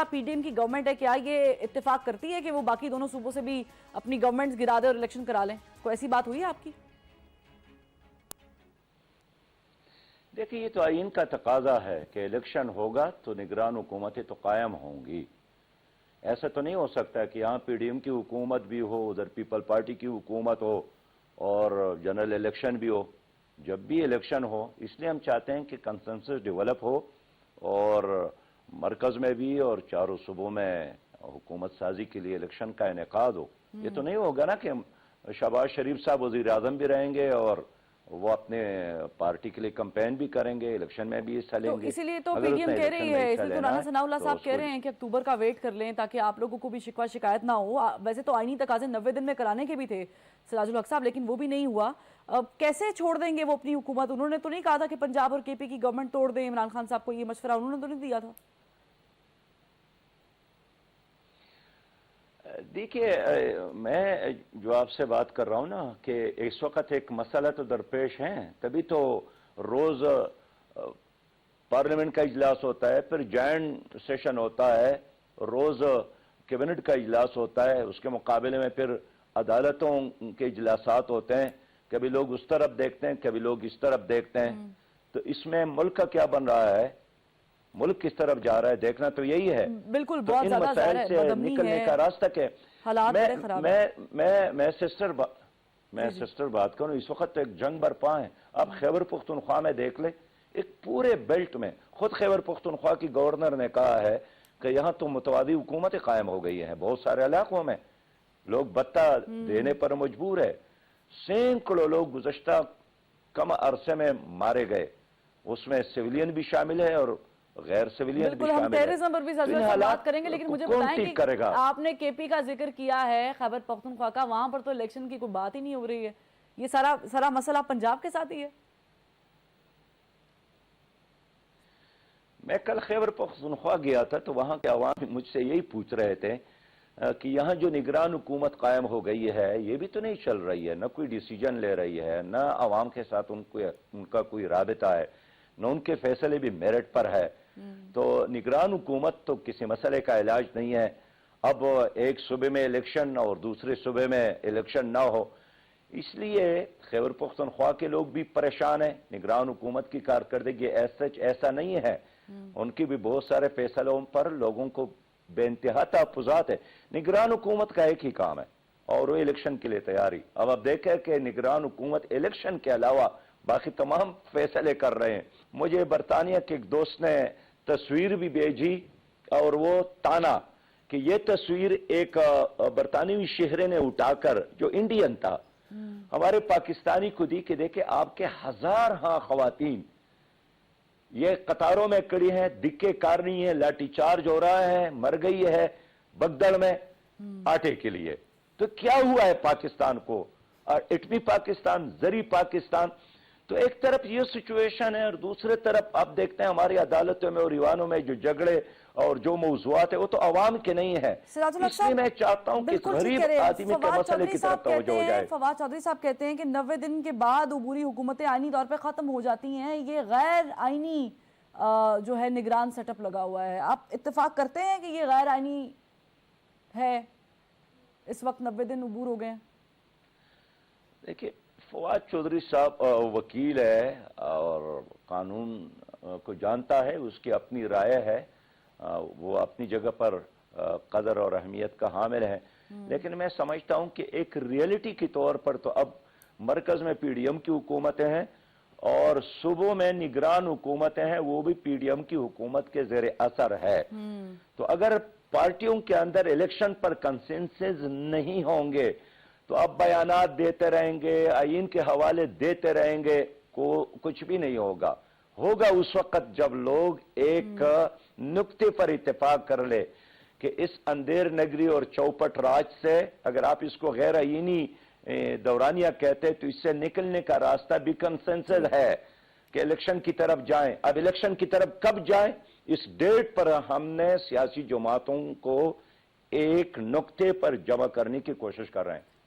P D M की government है, क्या ये इत्तेफाक करती है कि वो बाकी दोनों सूबों से भी अपनी गवर्नमेंट्स गिरा दे और इलेक्शन करा लें? कोई ऐसी बात हुई है आपकी? देखिए, ये तो आइन का तकाजा है कि इलेक्शन होगा तो निगरान हुकूमतें तो कायम होंगी। ऐसा तो नहीं हो सकता कि यहाँ पीडीएम की हुकूमत भी हो, उधर पीपल पार्टी की हुकूमत हो और जनरल इलेक्शन भी हो। जब भी इलेक्शन हो, इसलिए हम चाहते हैं कि कंसेंसस डेवलप हो और मरकज में भी और चारों सूबों में हुकूमत साजी के लिए इलेक्शन का इनेकाद हो। ये तो नहीं होगा ना कि शहबाज शरीफ साहब वज़ीर आज़म भी रहेंगे और वो अपने पार्टी के लिए कैंपेन भी करेंगे, इलेक्शन में भी हिस्सा लेंगे। तो इसीलिए तो पीडीएम कह रही है, इसलिए तो राना सनाउल्लाह साहब कह रहे हैं कि अक्टूबर का वेट कर लें ताकि आप लोगों को भी शिकवा शिकायत ना हो। वैसे तो आईनी तकाजे 90 दिन में कराने के भी थे सिराजुल हक साहब, लेकिन वो भी नहीं हुआ। अब कैसे छोड़ देंगे वो अपनी हुकूमत? उन्होंने तो नहीं कहा था कि पंजाब और केपी की गवर्नमेंट तोड़ दें। इमरान खान साहब को ये मशवरा उन्होंने तो नहीं दिया था? देखिए, मैं जो आपसे बात कर रहा हूं ना कि इस वक्त एक मसला तो दरपेश है, तभी तो रोज पार्लियामेंट का इजलास होता है, फिर जॉइंट सेशन होता है, रोज कैबिनेट का इजलास होता है, उसके मुकाबले में फिर अदालतों के इजलासात होते हैं। कभी लोग उस तरफ देखते हैं, कभी लोग इस तरफ देखते हैं। तो इसमें मुल्क का क्या बन रहा है, मुल्क किस तरफ जा रहा है, देखना तो यही है। बिल्कुल, तो बहुत इन ज्यादा मसाइल से निकलने का रास्ता क्या है? हालात बड़े खराब हैं। मैं सिस्टर बात करूं, इस वक्त एक जंग बरपा है। अब खैबर पख्तूनख्वा में देख ले, एक पूरे बेल्ट में, खुद खैबर पख्तूनख्वा की गवर्नर ने कहा है कि यहां तो मुतवादी हुकूमतें कायम हो गई हैं। बहुत सारे इलाकों में लोग बत्ता देने पर मजबूर है। सैकड़ों लोग गुज़श्ता कम अरसे में मारे गए, उसमें सिविलियन भी शामिल है और गैर सिविलियन भी शामिल है। हम टेररिज्म पर भी बात करेंगे, लेकिन मुझे बताएं कि आपने केपी का जिक्र किया है, खैबर पख्तूनख्वा का, वहां पर तो इलेक्शन की कोई बात ही नहीं हो रही है। ये सारा मसला पंजाब के साथ ही है। मैं कल खैबर पख्तूनख्वा गया था तो वहां के अवाम मुझसे यही पूछ रहे थे कि यहाँ जो निगरान हुकूमत कायम हो गई है, ये भी तो नहीं चल रही है, न कोई डिसीजन ले रही है, न अवाम के साथ उनका कोई राबिता है, न उनके फैसले भी मेरिट पर है। तो निगरान हुकूमत तो किसी मसले का इलाज नहीं है। अब एक सूबे में इलेक्शन और दूसरे सूबे में इलेक्शन ना हो, इसलिए खैबर पख्तूनख्वा के लोग भी परेशान हैं। निगरान हुकूमत की कारकर्दगी ऐसा नहीं है, उनकी भी बहुत सारे फैसलों पर लोगों को बेइंतहा तहफ़्फ़ुज़ात है। निगरान हुकूमत का एक ही काम है और वो इलेक्शन के लिए तैयारी। अब आप देखें कि निगरान हुकूमत इलेक्शन के अलावा बाकी तमाम फैसले कर रहे हैं। मुझे बरतानिया के एक दोस्त ने तस्वीर भी भेजी और वो ताना कि ये तस्वीर एक बरतानवी शहरे ने उठाकर, जो इंडियन था, हमारे पाकिस्तानी को दी कि देखे आपके हजार खवातीन ये कतारों में खड़ी हैं, दिक्के कार नहीं है, लाठी चार्ज हो रहा है, मर गई है बगदड़ में आटे के लिए। तो क्या हुआ है पाकिस्तान को? इटमी पाकिस्तान, जरी पाकिस्तान। तो एक तरफ ये सिचुएशन है और दूसरे तरफ आप देखते हैं हमारी अदालतों में और ईवानों में जो झगड़े और जो मौज़ूआत है वो तो अवाम के नहीं है। इसलिए मैं चाहता हूं कि गरीब आदमी के मसले की तरफ तवज्जो हो जाए। फवाद चौधरी साहब कहते हैं कि 90 दिन के बाद अबूरी हुकूमतें आईनी तौर पर खत्म हो जाती हैं, ये गैर आईनी जो है निगरान सेटअप लगा हुआ है। आप इत्तेफाक करते हैं कि ये गैर आईनी है? इस वक्त 90 दिन अबूर हो गए हैं। देखिए, फवाद चौधरी साहब वकील है और कानून को जानता है, उसकी अपनी राय है, वो अपनी जगह पर कदर और अहमियत का हामिल है। लेकिन मैं समझता हूं कि एक रियलिटी के तौर पर तो अब मरकज में पीडीएम की हुकूमतें हैं और सूबों में निगरान हुकूमतें हैं, वो भी पीडीएम की हुकूमत के ज़ेरे असर है। तो अगर पार्टियों के अंदर इलेक्शन पर कंसेंसस नहीं होंगे तो अब बयानात देते रहेंगे, आईन के हवाले देते रहेंगे, कुछ भी नहीं होगा। होगा उस वक्त जब लोग एक नुक्ते पर इत्तेफाक कर ले कि इस अंधेर नगरी और चौपट राज से, अगर आप इसको गैर आईनी दौरानिया कहते हैं, तो इससे निकलने का रास्ता भी कंसेंसस है कि इलेक्शन की तरफ जाएं। अब इलेक्शन की तरफ कब जाएं, इस डेट पर हमने सियासी जमातों को एक नुक्ते पर जमा करने की कोशिश कर रहे हैं।